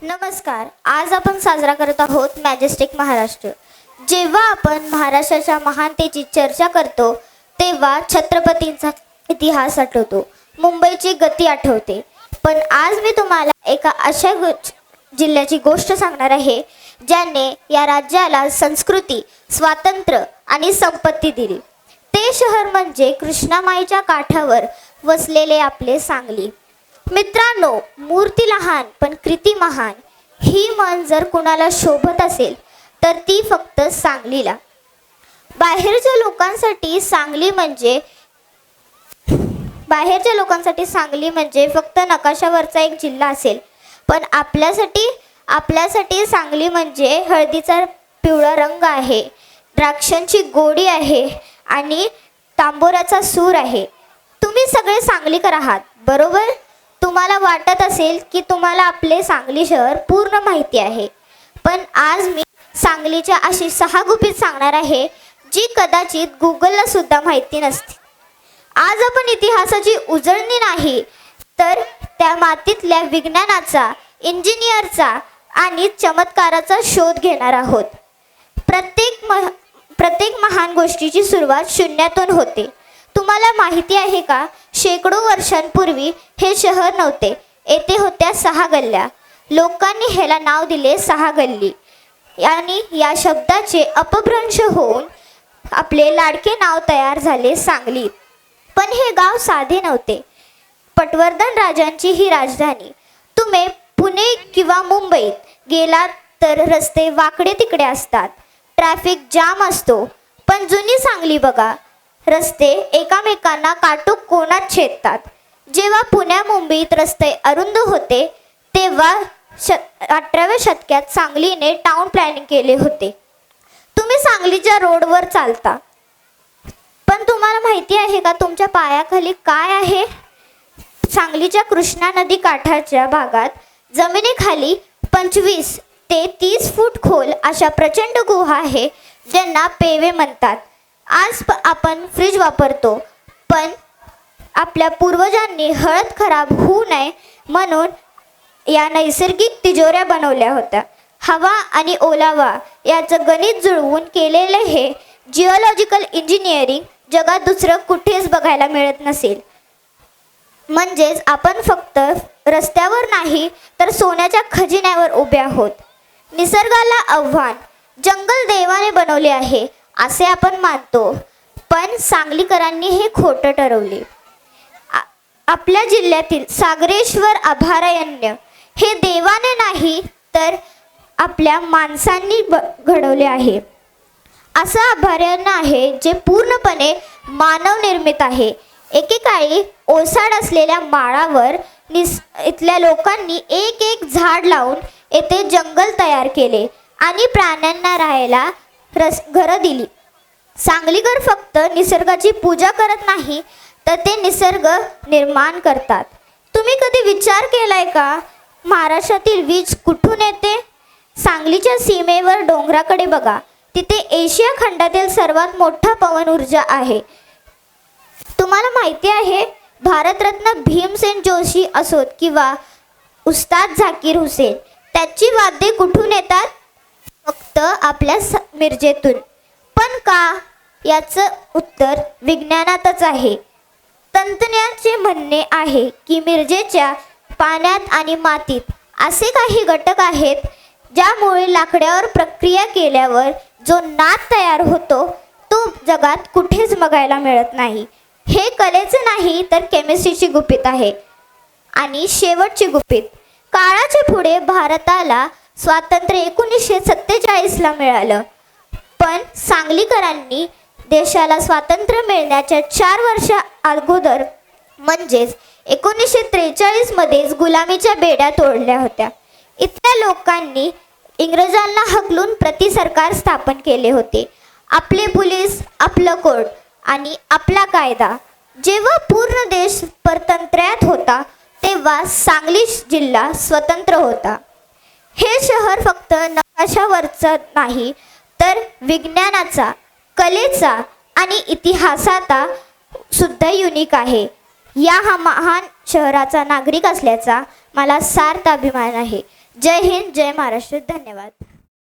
नमस्कार. आज आपण साजरा करत आहोत मॅजेस्टिक महाराष्ट्र. जेव्हा आपण महाराष्ट्राच्या महानतेची चर्चा करतो तेव्हा छत्रपतींचा इतिहास आठवतो, मुंबईची गती आठवते. पण आज मी तुम्हाला एका अशा जिल्ह्याची गोष्ट सांगणार आहे ज्याने या राज्याला संस्कृती, स्वातंत्र्य आणि संपत्ती दिली. ते शहर म्हणजे कृष्णामाईच्या काठावर वसलेले आपले सांगली. मित्रांनो, मूर्ती लहान पण कृती महान ही म्हण जर कुणाला शोभत असेल तर ती फक्त सांगलीला. बाहेरच्या लोकांसाठी सांगली म्हणजे फक्त नकाशावरचा एक जिल्हा असेल, पण आपल्यासाठी सांगली म्हणजे हळदीचा पिवळा रंग आहे, द्राक्षांची गोडी आहे आणि तांबोराचा सूर आहे. तुम्ही सगळे सांगलीकर आहात, बरोबर? तुम्हाला वाटत असेल की तुम्हाला आपले सांगली शहर पूर्ण माहिती आहे, पण आज मी सांगलीच्या अशी 6 गुपित सांगणार आहे जी कदाचित गुगलला सुद्धा माहिती नसते. आज आपण इतिहासाची उजळणी नाही तर त्या मातीतल्या विज्ञानाचा, इंजिनियरचा आणि चमत्काराचा शोध घेणार आहोत. प्रत्येक महान गोष्टीची सुरुवात शून्यातून होते. तुम्हाला माहिती आहे का, शेकडो वर्षांपूर्वी हे शहर नव्हते. येथे होत्या 6 गल्ल्या. लोकांनी ह्याला नाव दिले 6 गल्ली आणि या शब्दाचे अपभ्रंश होऊन आपले लाडके नाव तयार झाले सांगली. पण हे गाव साधे नव्हते. पटवर्धन राजांची ही राजधानी. तुम्ही पुणे किंवा मुंबईत गेलात तर रस्ते वाकडे तिकडे असतात, ट्रॅफिक जाम असतो. पण जुनी सांगली बघा, रस्ते एकामेकांना काटोख कोनात छेदतात. जेव्हा पुण्या मुंबईत रस्ते अरुंद होते तेव्हा 18व्या शतकात सांगलीने टाउन प्लॅनिंग केले होते. तुम्ही सांगलीच्या रोडवर चालता, पण तुम्हाला माहिती आहे का तुमच्या पायाखाली काय आहे? सांगलीच्या कृष्णा नदी काठाच्या भागात जमिनीखाली 25 ते 30 फूट खोल अशा प्रचंड गुहा आहे ज्यांना पेवे म्हणतात. आज आपण फ्रीज वापरतो, पण आपल्या पूर्वजांनी हळद खराब होऊ नये म्हणून या नैसर्गिक तिजोऱ्या बनवल्या होत्या. हवा आणि ओलावा याचं गणित जुळवून केलेले हे जिओलॉजिकल इंजिनिअरिंग जगात दुसरं कुठेच बघायला मिळत नसेल. म्हणजेच आपण फक्त रस्त्यावर नाही तर सोन्याच्या खजिन्यावर उभे आहोत. निसर्गाला आव्हान, जंगल देवाने बनवले आहे असे आपण मानतो, पण सांगलीकरांनी हे खोटं ठरवले. आपल्या जिल्ह्यातील सागरेश्वर अभयारण्य हे देवाने नाही तर आपल्या माणसांनी घडवले आहे. असं अभयारण्य आहे जे पूर्णपणे मानवनिर्मित आहे. एकेकाळी ओसाड असलेल्या माळावर इथल्या लोकांनी एक झाड लावून येथे जंगल तयार केले आणि प्राण्यांना राहायला घरं दिली. सांगलीकर फक्त निसर्गाची पूजा करत नाही तर ते निसर्ग निर्माण करतात. तुम्ही कधी विचार केलाय का, महाराष्ट्रातील वीज कुठून येते? सांगलीच्या सीमेवर डोंगराकडे बघा, तिथे एशिया खंडातील सर्वात मोठा पवन ऊर्जा आहे. तुम्हाला माहिती आहे, भारतरत्न भीमसेन जोशी असोत किंवा उस्ताद झाकीर हुसेन, त्याची वाद्ये कुठून येतात? फक्त आपल्या मिरजेतून. पण का? याचं उत्तर विज्ञानातच आहे. तंत्रज्ञाचे म्हणणे आहे की मिरजेच्या पाण्यात आणि मातीत असे काही घटक आहेत ज्यामुळे लाकडावर प्रक्रिया केल्यावर जो नाद तयार होतो तो जगात कुठेच बघायला मिळत नाही. हे कलेचे नाही तर केमिस्ट्रीची गुपित आहे. आणि शेवटची गुपित, काळाच्या पुढे भारताला स्वातंत्र्य 1947ला मिळालं, पण सांगलीकरांनी देशाला स्वातंत्र्य मिळण्याच्या 4 वर्षा अगोदर म्हणजेच 1943मध्येच गुलामीच्या बेड्या तोडल्या होत्या. इथल्या लोकांनी इंग्रजांना हकलून प्रतिसरकार स्थापन केले होते. आपले पोलीस, आपलं कोर्ट आणि आपला कायदा. जेव्हा पूर्ण देश परतंत्र्यात होता तेव्हा सांगली जिल्हा स्वतंत्र होता. हे शहर फक्त नकाशावरचं नाही तर विज्ञानाचा, कलेचा आणि इतिहासाचा सुद्धा युनिक आहे. या महान शहराचा नागरिक असल्याचा मला सार्थ अभिमान आहे. जय हिंद, जय महाराष्ट्र. धन्यवाद.